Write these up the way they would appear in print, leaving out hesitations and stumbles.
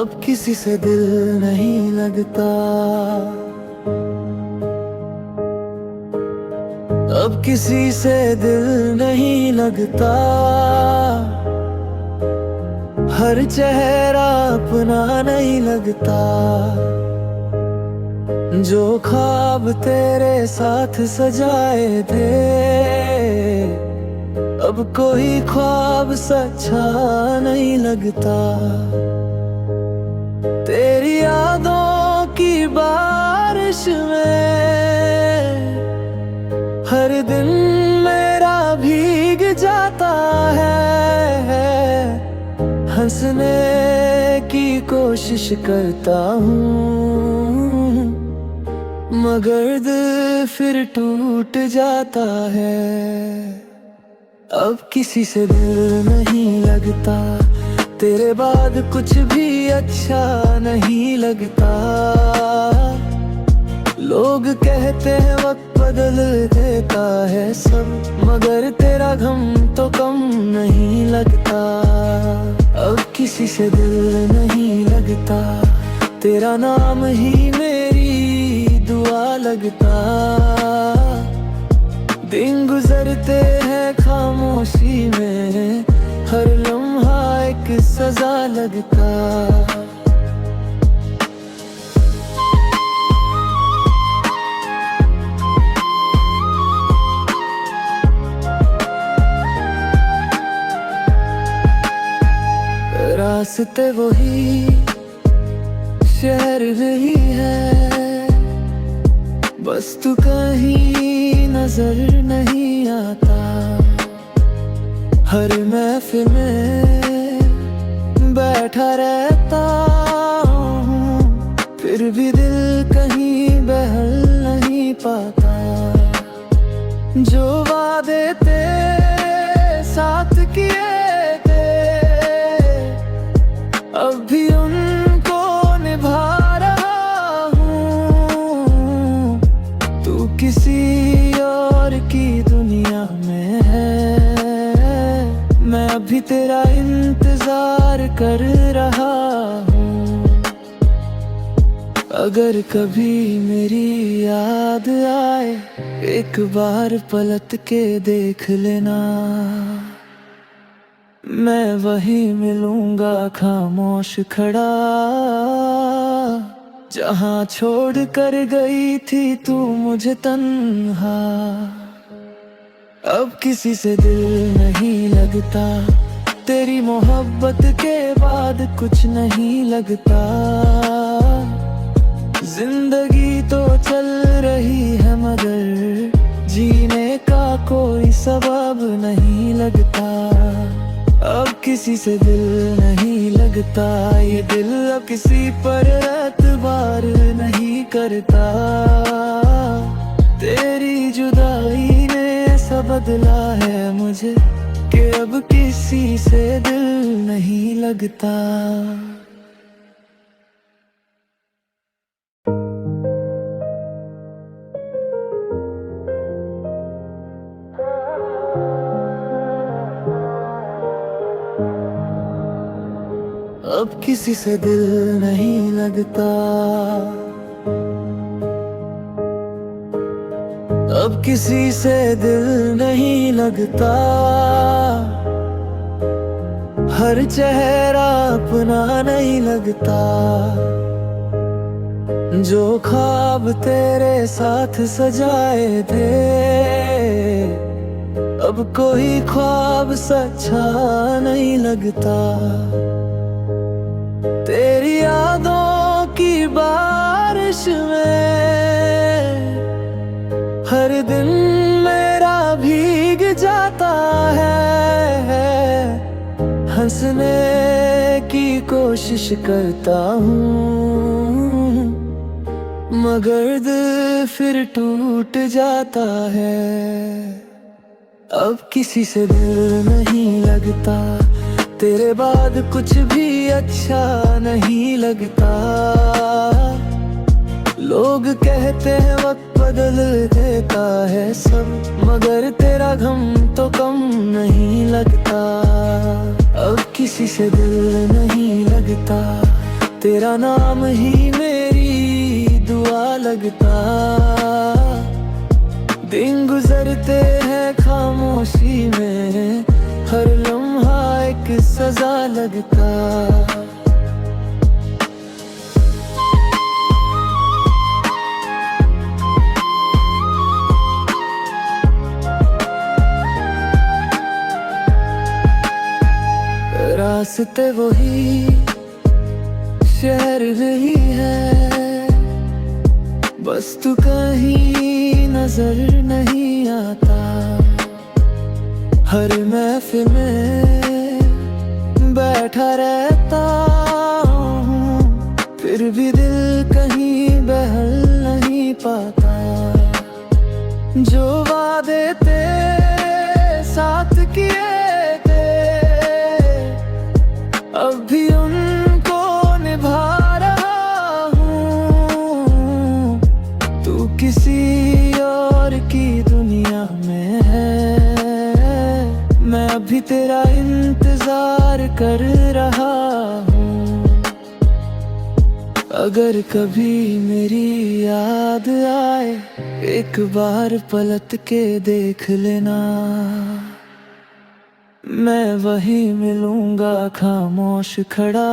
अब किसी से दिल नहीं लगता, अब किसी से दिल नहीं लगता। हर चेहरा अपना नहीं लगता, जो ख्वाब तेरे साथ सजाए थे, अब कोई ख्वाब सच्चा नहीं लगता। तेरी यादों की बारिश में हर दिन मेरा भीग जाता है। हंसने की कोशिश करता हूँ, मगर दिल फिर टूट जाता है। अब किसी से दिल नहीं लगता, तेरे बाद कुछ भी अच्छा नहीं लगता। लोग कहते हैं वक्त बदल देता है सब, मगर तेरा गम तो कम नहीं लगता। अब किसी से दिल नहीं लगता, तेरा नाम ही मेरी दुआ लगता। दिन गुजरते हैं खामोशी में, हर लम्हा एक सजा लगता। रास्ते वही, शहर नहीं है, बस तू कहीं नजर नहीं आता। हर महफिल में बैठा रहता हूँ, फिर भी दिल कहीं बहल नहीं पाता। जो वादे तेरे साथ किए थे, अब भी उनको निभा रहा हूँ। तू किसी और की दुनिया में है, मैं अभी तेरा इंतजार कर रहा हूँ। अगर कभी मेरी याद आए, एक बार पलट के देख लेना। मैं वहीं मिलूंगा खामोश खड़ा, जहाँ छोड़ कर गई थी तू मुझे तन्हा। अब किसी से दिल नहीं लगता, तेरी मोहब्बत के बाद कुछ नहीं लगता। जिंदगी तो चल रही है, मगर जीने का कोई सबब नहीं लगता। अब किसी से दिल नहीं लगता, ये दिल अब किसी पर एतबार नहीं करता। तेरी जुदाई ने ऐसा बदला है मुझे, कि अब किसी से दिल नहीं लगता। अब किसी से दिल नहीं लगता, अब किसी से दिल नहीं लगता। हर चेहरा अपना नहीं लगता, जो ख्वाब तेरे साथ सजाए थे, अब कोई ख्वाब सच्चा नहीं लगता। तेरी यादों की बारिश में हर दिन मेरा भीग जाता है। हंसने की कोशिश करता हूँ, मगर दिल फिर टूट जाता है। अब किसी से दिल नहीं लगता, तेरे बाद कुछ भी अच्छा नहीं लगता। लोग कहते हैं वक्त बदल देता है सब, मगर तेरा गम तो कम नहीं लगता। अब किसी से दिल नहीं लगता, तेरा नाम ही मेरी दुआ लगता। दिन गुजरते हैं खामोशी में, हर लम्हा एक सजा लगता। रास्ते वही, शहर नहीं है, बस तू कहीं नजर नहीं आता। हर महफिल में बैठा रहता हूँ, फिर भी दिल कहीं बहल नहीं पाता। जो वादे तेरे साथ किए थे, अब भी उनको निभा रहा हूँ। तू किसी और की दुनिया में है, मैं अभी तेरा इंतजार कर रहा हूँ। अगर कभी मेरी याद आए, एक बार पलट के देख लेना। मैं वहीं मिलूंगा खामोश खड़ा,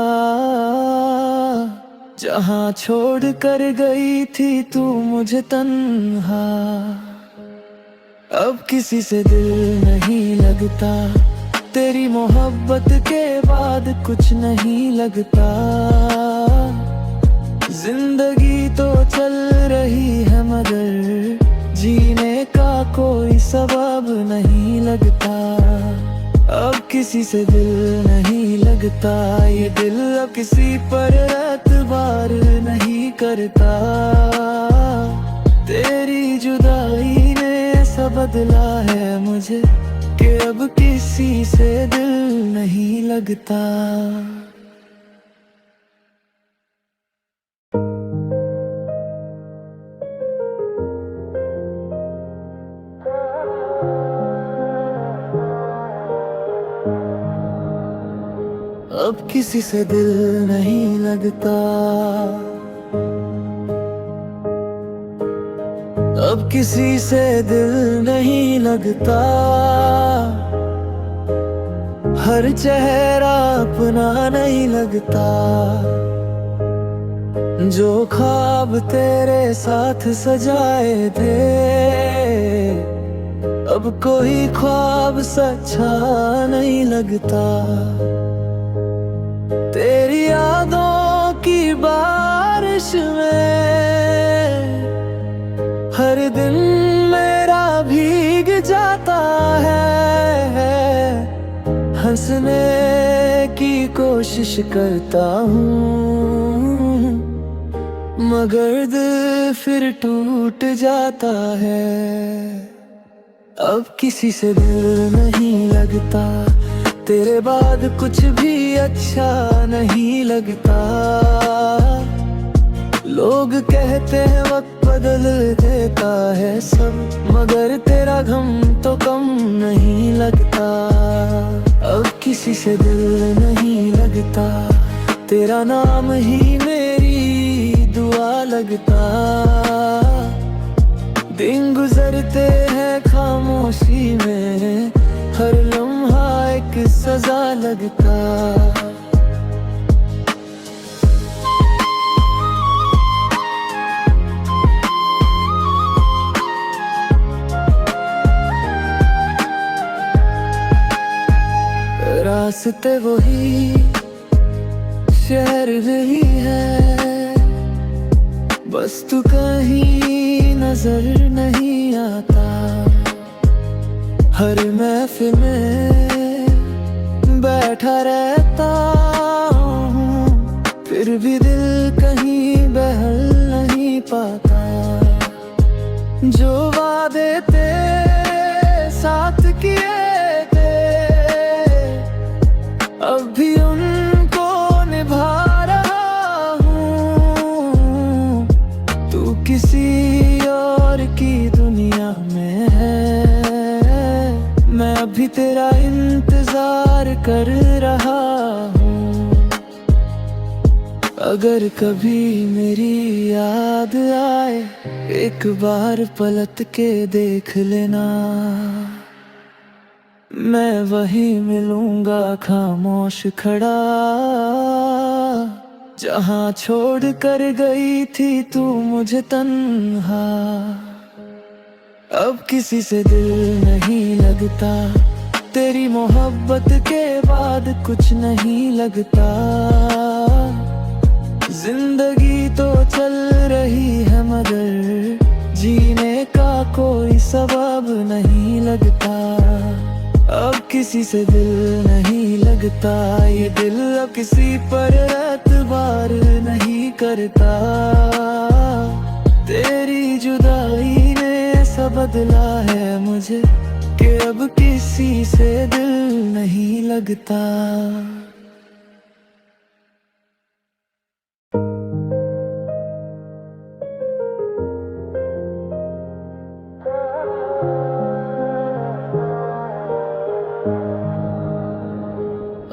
जहां छोड़ कर गई थी तू मुझे तन्हा। अब किसी से दिल नहीं लगता, तेरी मोहब्बत के बाद कुछ नहीं लगता। जिंदगी तो चल रही है मगर जीने का कोई सबब नहीं लगता। अब किसी से दिल नहीं लगता, ये दिल अब किसी पर एतबार नहीं करता। तेरी जुदाई ने ऐसा बदला है मुझे कि अब किसी से दिल नहीं लगता। अब किसी से दिल नहीं लगता, अब किसी से दिल नहीं लगता। हर चेहरा अपना नहीं लगता, जो ख्वाब तेरे साथ सजाए थे, अब कोई ख्वाब सच्चा नहीं लगता। तेरी यादों की बारिश में हर दिन मेरा भीग जाता है। हंसने की कोशिश करता हूँ, मगर दिल फिर टूट जाता है। अब किसी से दिल नहीं लगता, तेरे बाद कुछ भी अच्छा नहीं लगता। लोग कहते हैं वक्त बदल देता है सब, मगर तेरा गम तो कम नहीं लगता। अब किसी से दिल नहीं लगता, तेरा नाम ही मेरी दुआ लगता। दिन गुजरते हैं खामोशी में, हर लम्हा एक सजा लगता। रास्ते वही, शहर नहीं है, बस तू कहीं नजर नहीं आता। हर महफिल में बैठा रहता हूँ, फिर भी दिल कहीं बहल नहीं पाता। जो वादे तेरे साथ किए थे, अब भी उनको निभा रहा हूँ। तू किसी और की दुनिया में है, मैं अभी तेरा इंतजार कर रहा हूँ। अगर कभी मेरी याद आए, एक बार पलट के देख लेना। मैं वहीं मिलूंगा खामोश खड़ा, जहां छोड़ कर गई थी तू मुझे तन्हा। अब किसी से दिल नहीं लगता, तेरी मोहब्बत के बाद कुछ नहीं लगता। जिंदगी तो चल रही है मगर जीने का कोई सबब नहीं लगता। अब किसी से दिल नहीं लगता, ये दिल अब किसी पर एतबार नहीं करता। तेरी जुदाई ने ऐसा बदला है मुझे कि अब किसी से दिल नहीं लगता।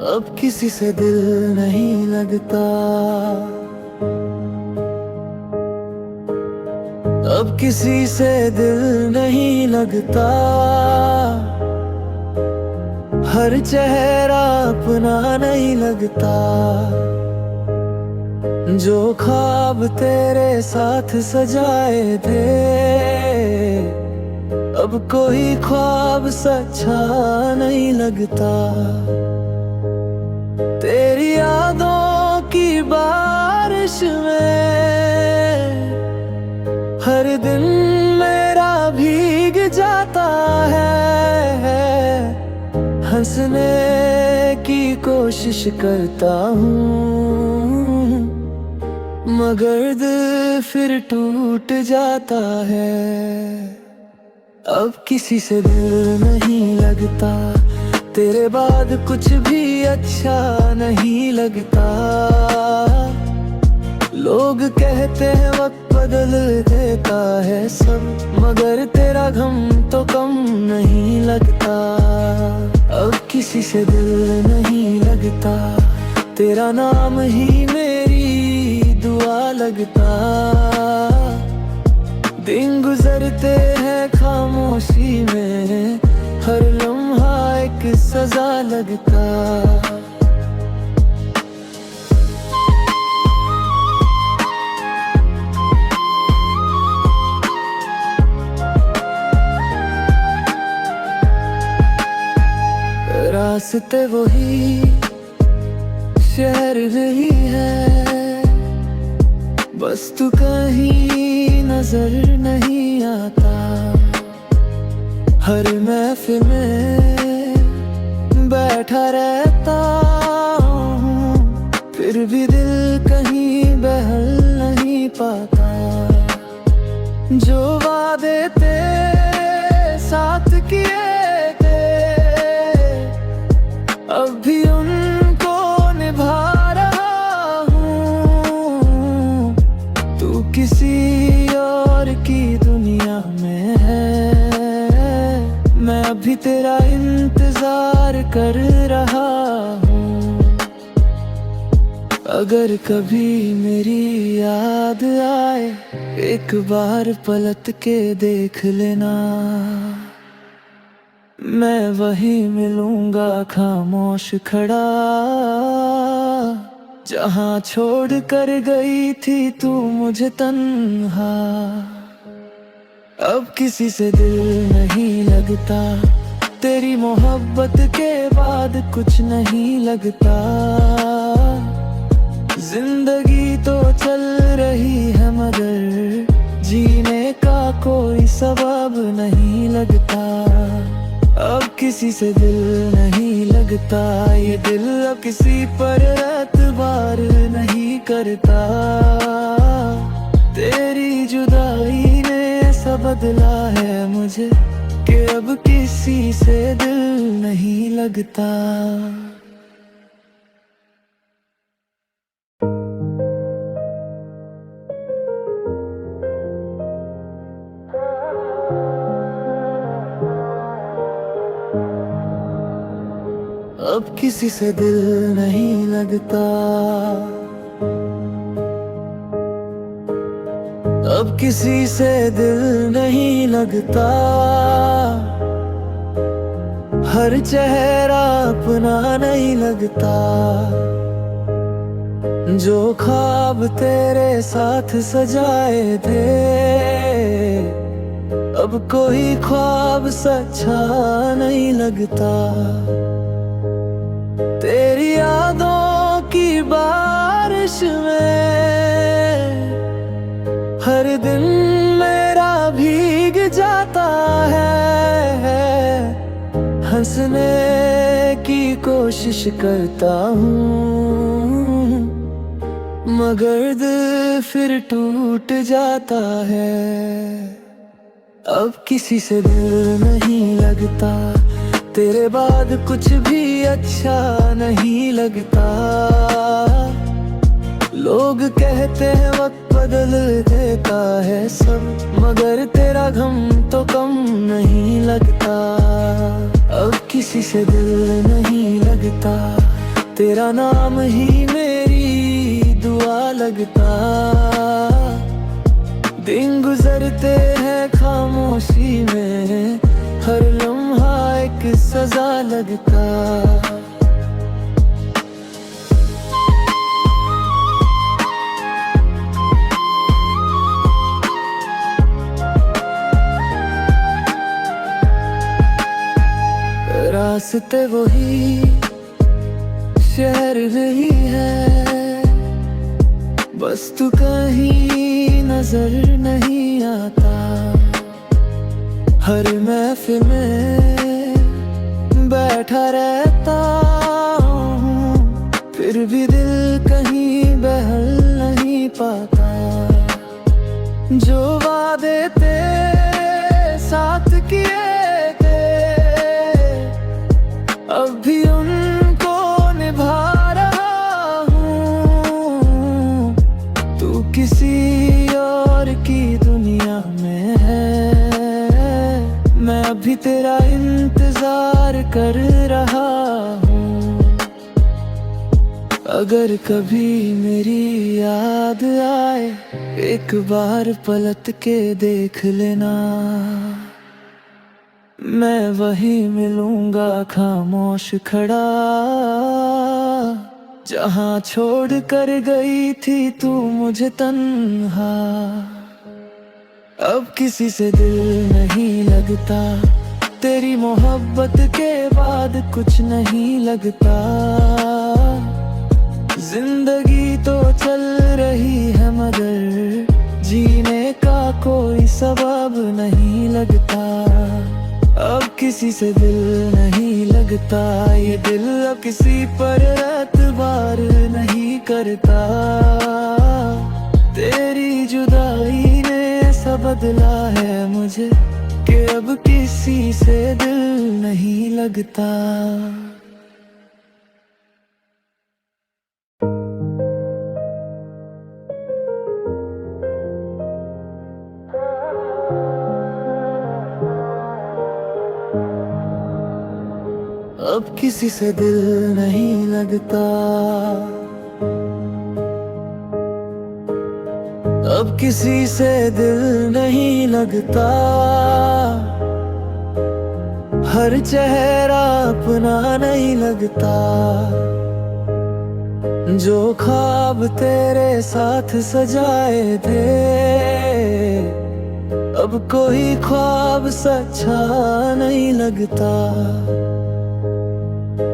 अब किसी से दिल नहीं लगता, अब किसी से दिल नहीं लगता। हर चेहरा अपना नहीं लगता, जो ख्वाब तेरे साथ सजाए थे अब कोई ख्वाब सच्चा नहीं लगता। तेरी यादों की बारिश में हर दिन मेरा भीग जाता है। हंसने की कोशिश करता हूँ मगर दिल फिर टूट जाता है। अब किसी से दिल नहीं लगता, तेरे बाद कुछ भी अच्छा नहीं लगता। लोग कहते हैं वक्त बदल देता है सब, मगर तेरा गम तो कम नहीं लगता। अब किसी से दिल नहीं लगता, तेरा नाम ही मेरी दुआ लगता। दिन गुजरते हैं खामोशी में, हर लम्हा एक सजा लगता। रास्ते वही, शहर नहीं है, बस तू कहीं नजर नहीं आता। हर महफिल में बैठा रहता हूँ, फिर भी दिल कहीं बहल नहीं पाता। जो वादे तेरे साथ किए थे अब भी उनको निभा रहा हूँ। तू किसी और की दुनिया में है, मैं अभी तेरा इंतजार कर रहा हूँ। अगर कभी मेरी याद आए, एक बार पलट के देख लेना। मैं वहीं मिलूंगा खामोश खड़ा, जहां छोड़ कर गई थी तू मुझे तन्हा। अब किसी से दिल नहीं लगता, तेरी मोहब्बत के बाद कुछ नहीं लगता। जिंदगी तो चल रही है मगर जीने का कोई सबब नहीं लगता। अब किसी से दिल नहीं लगता, ये दिल अब किसी पर एतबार नहीं करता। तेरी जुदाई ने ऐसा बदला है मुझे कि अब किसी से दिल नहीं लगता। अब किसी से दिल नहीं लगता, अब किसी से दिल नहीं लगता, हर चेहरा अपना नहीं लगता। जो ख्वाब तेरे साथ सजाए थे, अब कोई ख्वाब सच्चा नहीं लगता। तेरी यादों की बारिश में हर दिन मेरा भीग जाता है। हंसने की कोशिश करता हूँ, मगर दिल फिर टूट जाता है। अब किसी से दिल नहीं लगता, तेरे बाद कुछ भी अच्छा नहीं लगता। लोग कहते हैं वक्त बदल देता है सब, मगर तेरा गम तो कम नहीं लगता। अब किसी से दिल नहीं लगता, तेरा नाम ही मेरी दुआ लगता। दिन गुजरते हैं खामोशी में, हर लम्हा एक सजा लगता। रास्ते वही, शहर नहीं है, बस तू कहीं नजर नहीं आता। हर महफिल में बैठा रहता हूँ, फिर भी दिल कहीं बहल नहीं पाता। जो वादे तेरे साथ किए थे, अब भी उनको निभा रहा हूँ। तू किसी और की दुनिया में है, मैं अभी तेरा इंतजार कर रहा हूँ। अगर कभी मेरी याद आए, एक बार पलट के देख लेना। मैं वहीं मिलूंगा खामोश खड़ा, जहाँ छोड़ कर गई थी तू मुझे तन्हा। अब किसी से दिल नहीं लगता, तेरी मोहब्बत के बाद कुछ नहीं लगता। जिंदगी तो चल रही है मगर जीने का कोई सबब नहीं लगता। अब किसी से दिल नहीं लगता, ये दिल अब किसी पर एतबार नहीं करता। तेरी जुदाई ने ऐसा बदला है मुझे कि अब किसी से दिल नहीं लगता। अब किसी से दिल नहीं लगता, अब किसी से दिल नहीं लगता। हर चेहरा अपना नहीं लगता। जो ख्वाब तेरे साथ सजाए थे, अब कोई ख्वाब सच्चा नहीं लगता।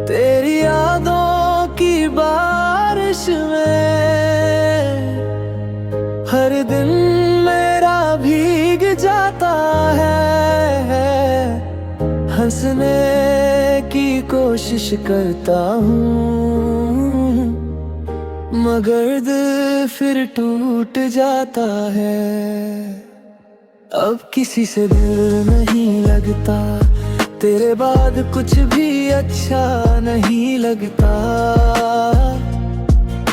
तेरी यादों की बारिश में हर दिन मेरा भीग जाता है। हंसने की कोशिश करता हूँ, मगर दिल फिर टूट जाता है। अब किसी से दिल नहीं लगता, तेरे बाद कुछ भी अच्छा नहीं लगता।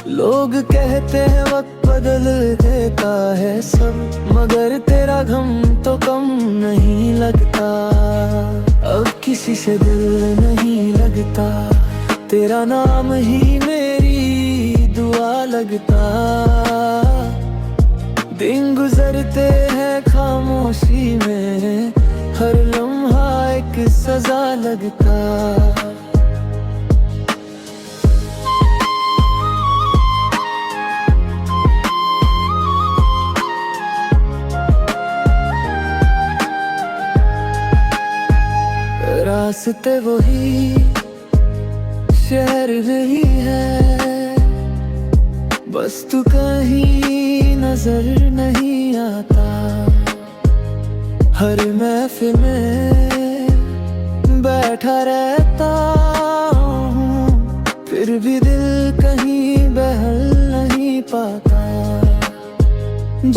लोग कहते हैं वक्त बदल देता है सब, मगर तेरा गम तो कम नहीं लगता। अब किसी से दिल नहीं लगता, तेरा नाम ही मेरी दुआ लगता। दिन गुजरते हैं खामोशी में, हर लम्हा एक सजा लगता। रास्ते वही, शहर नहीं है, बस तू कहीं नजर नहीं आता। हर महफिल में बैठा रहता हूँ, फिर भी दिल कहीं बहल नहीं पाता।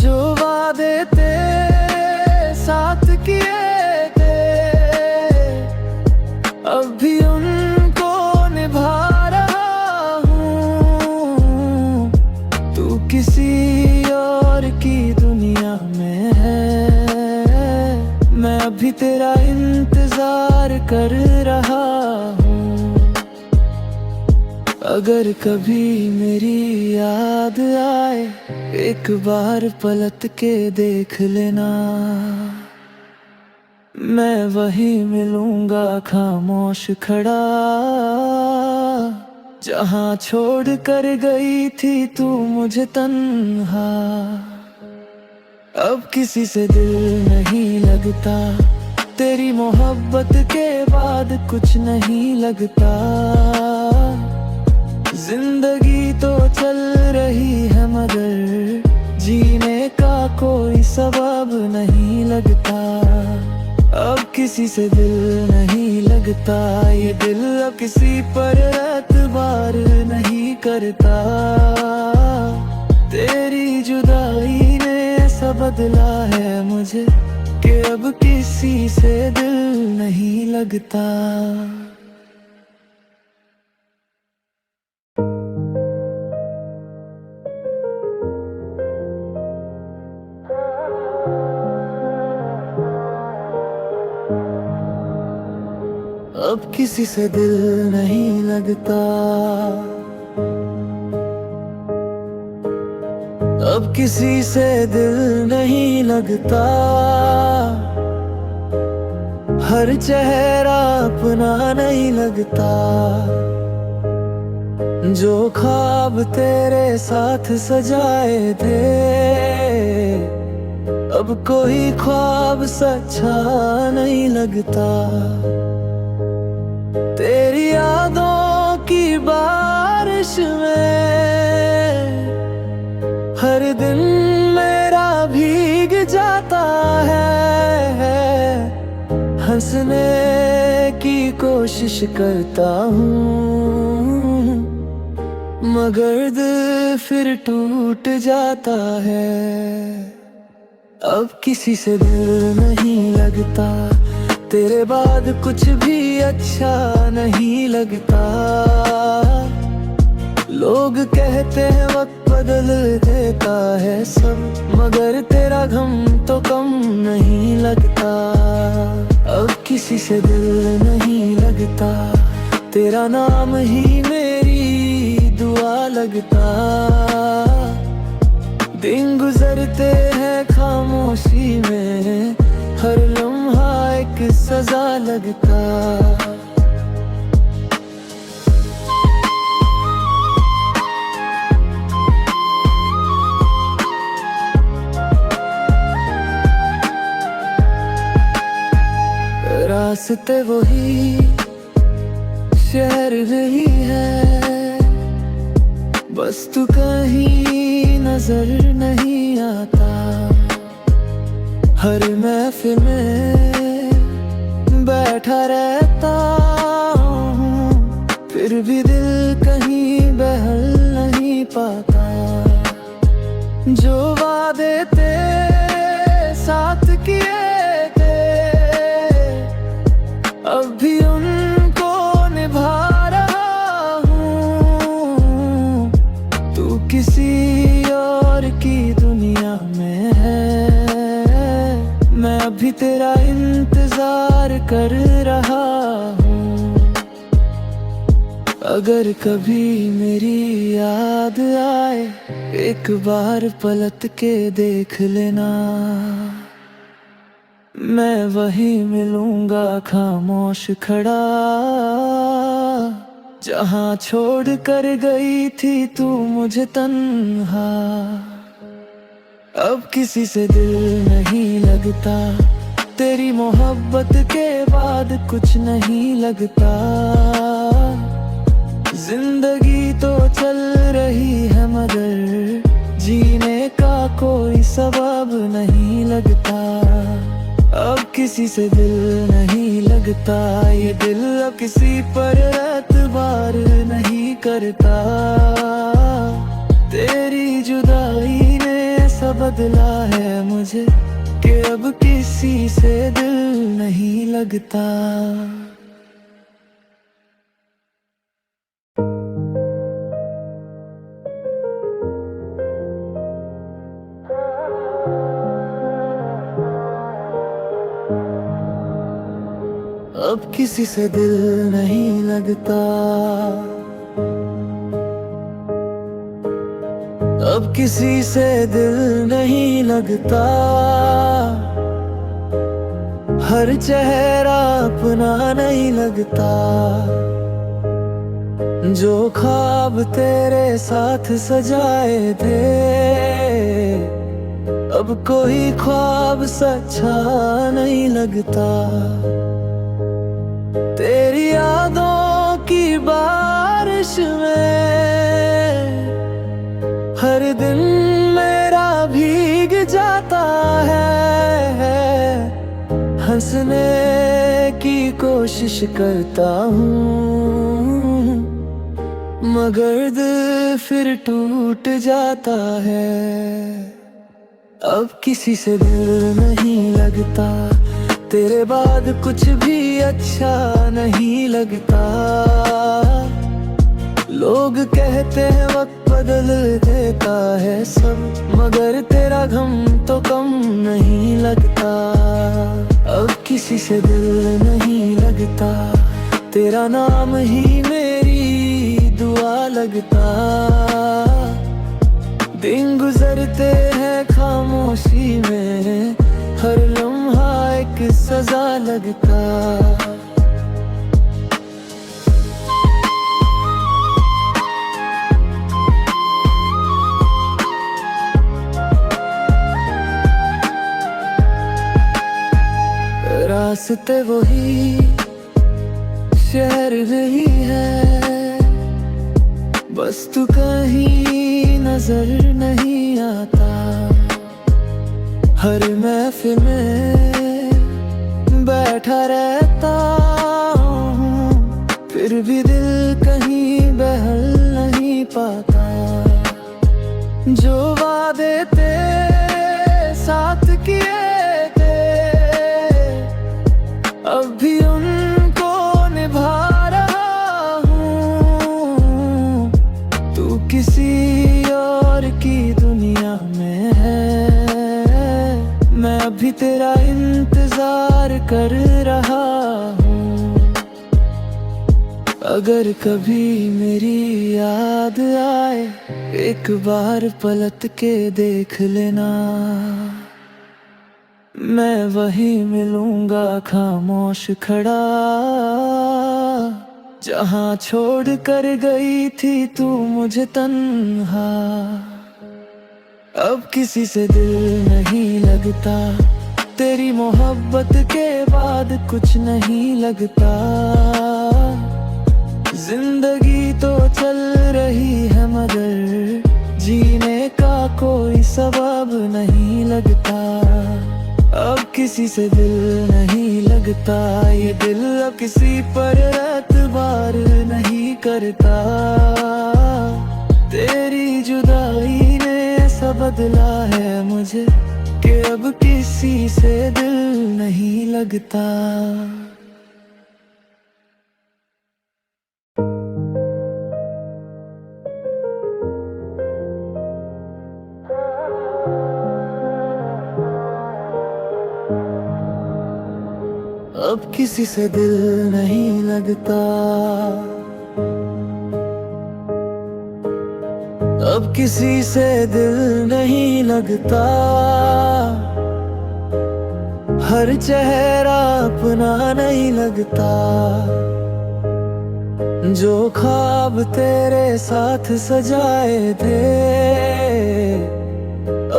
जो वादे तेरे साथ किए थे, अब भी उनको निभा रहा हूँ। तू किसी और की दुनिया में है, मैं अभी तेरा इंतजार कर रहा हूँ। अगर कभी मेरी याद आए, एक बार पलट के देख लेना। मैं वहीं मिलूंगा खामोश खड़ा, जहां छोड़ कर गई थी तू मुझे तन्हा। अब किसी से दिल नहीं लगता, तेरी मोहब्बत के बाद कुछ नहीं लगता। जिंदगी तो चल रही है मगर जीने का कोई सबब नहीं लगता। अब किसी से दिल नहीं लगता, ये दिल अब किसी पर एतबार नहीं करता। तेरी जुदाई ने ऐसा बदला है मुझे कि अब किसी से दिल नहीं लगता। अब किसी से दिल नहीं लगता, अब किसी से दिल नहीं लगता। हर चेहरा अपना नहीं लगता, जो ख्वाब तेरे साथ सजाए थे, अब कोई ख्वाब सच्चा नहीं लगता। तेरी यादों की बारिश में हर दिन मेरा भीग जाता है। हंसने की कोशिश करता हूँ, मगर दिल फिर टूट जाता है। अब किसी से दिल नहीं लगता, तेरे बाद कुछ भी अच्छा नहीं लगता। लोग कहते हैं वक्त बदल देता है सब, मगर तेरा गम तो कम नहीं लगता। अब किसी से दिल नहीं लगता, तेरा नाम ही मेरी दुआ लगता। दिन गुजरते हैं खामोशी में, हर लम्हा एक सजा लगता। रास्ते वही, शहर नहीं है, बस तू कहीं नजर नहीं आता। हर महफिल में बैठा रहता हूँ, फिर भी दिल कहीं बहल नहीं पाता। जो वादे तेरे साथ किए थे, अब भी उनको निभा रहा हूँ। तू किसी और की दुनिया में है, मैं अभी तेरा इंतजार कर रहा हूँ। अगर कभी मेरी याद आए, एक बार पलट के देख लेना। मैं वहीं मिलूंगा खामोश खड़ा, जहां छोड़ कर गई थी तू मुझे तन्हा। अब किसी से दिल नहीं लगता, तेरी मोहब्बत के बाद कुछ नहीं लगता। जिंदगी तो चल रही है मगर जीने का कोई सबब नहीं लगता। अब किसी से दिल नहीं लगता, ये दिल अब किसी पर एतबार नहीं करता। तेरी जुदाई ने ऐसा बदला है मुझे कि अब किसी से दिल नहीं लगता। अब किसी से दिल नहीं लगता, अब किसी से दिल नहीं लगता। हर चेहरा अपना नहीं लगता, जो ख्वाब तेरे साथ सजाए थे अब कोई ख्वाब सच्चा नहीं लगता। तेरी यादों की बारिश में हर दिन मेरा भीग जाता है। हंसने की कोशिश करता हूँ मगर दिल फिर टूट जाता है। अब किसी से दिल नहीं लगता, तेरे बाद कुछ भी अच्छा नहीं लगता। लोग कहते हैं वक्त बदल देता है सब, मगर तेरा गम तो कम नहीं लगता। अब किसी से दिल नहीं लगता, तेरा नाम ही मेरी दुआ लगता। दिन गुजरते हैं खामोशी में, हर लम्हा एक सजा लगता। रास्ते वही, शहर नहीं है, बस तू कहीं नजर नहीं आता। हर महफिल में बैठा रहता हूँ, फिर भी दिल कहीं बहल नहीं पाता। जो वादे तेरे साथ किए थे अब भी उनको निभा रहा हूँ। तू किसी और की दुनिया में है, मैं अभी तेरा इंतजार कर रहा हूँ। अगर कभी मेरी याद आए, एक बार पलट के देख लेना। मैं वहीं मिलूंगा खामोश खड़ा, जहां छोड़ कर गई थी तू मुझे तन्हा। अब किसी से दिल नहीं लगता, तेरी मोहब्बत के बाद कुछ नहीं लगता। जिंदगी तो चल रही है मगर जीने का कोई सबब नहीं लगता। अब किसी से दिल नहीं लगता, ये दिल अब किसी पर एतबार नहीं करता। तेरी जुदाई ने ऐसा बदला है मुझे कि अब किसी से दिल नहीं लगता। अब किसी से दिल नहीं लगता। अब किसी से दिल नहीं लगता, हर चेहरा अपना नहीं लगता। जो ख्वाब तेरे साथ सजाए थे,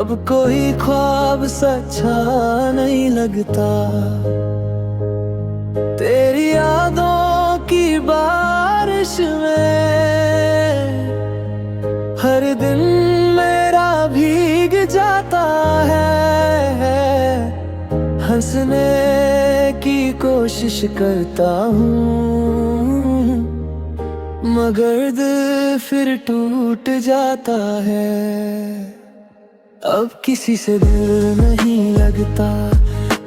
अब कोई ख्वाब सच्चा नहीं लगता। तेरी यादों की बारिश में हर दिन मेरा भीग जाता है। हंसने की कोशिश करता हूँ, मगर दिल फिर टूट जाता है। अब किसी से दिल नहीं लगता,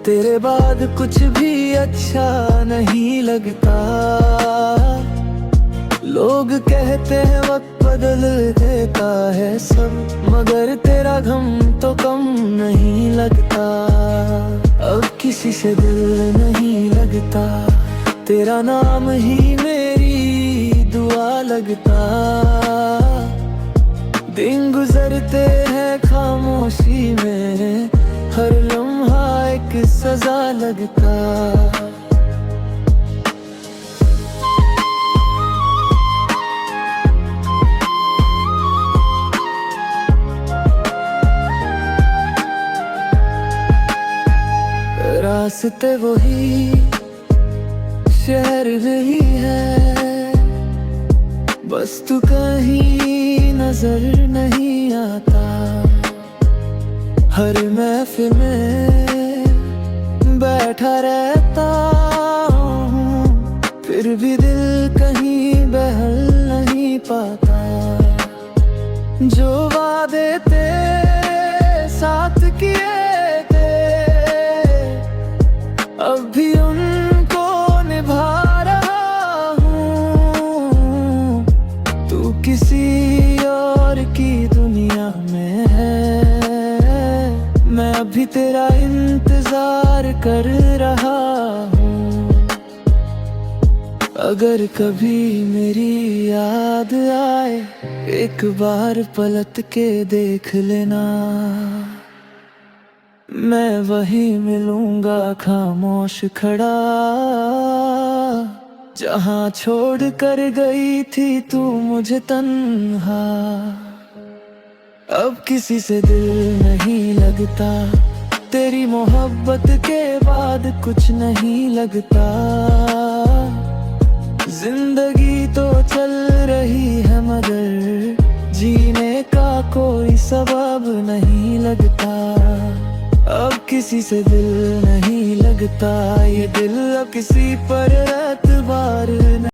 तेरे बाद कुछ भी अच्छा नहीं लगता। लोग कहते हैं वक्त बदल देता है सब, मगर तेरा गम तो कम नहीं लगता। अब किसी से दिल नहीं लगता, तेरा नाम ही मेरी दुआ लगता। दिन गुजरते हैं खामोशी में, हर लम्हा एक सजा लगता। रास्ते वही, शहर नहीं है, बस तू कहीं नजर नहीं आता। हर महफिल में बैठा रहता हूँ, फिर भी दिल कहीं बहल नहीं पाता। जो वादे तेरे साथ किए थे, अब भी उनको निभा रहा हूँ। तू किसी और की दुनिया में है, मैं अभी तेरा इंतजार कर रहा हूँ। अगर कभी मेरी याद आए, एक बार पलट के देख लेना। मैं वहीं मिलूंगा खामोश खड़ा, जहाँ छोड़ कर गई थी तू मुझे तन्हा। अब किसी से दिल नहीं लगता, तेरी मोहब्बत के बाद कुछ नहीं लगता। जिंदगी तो चल रही है मगर जीने का कोई सबब नहीं लगता। अब किसी से दिल नहीं लगता, ये दिल अब किसी पर एतबार नहीं।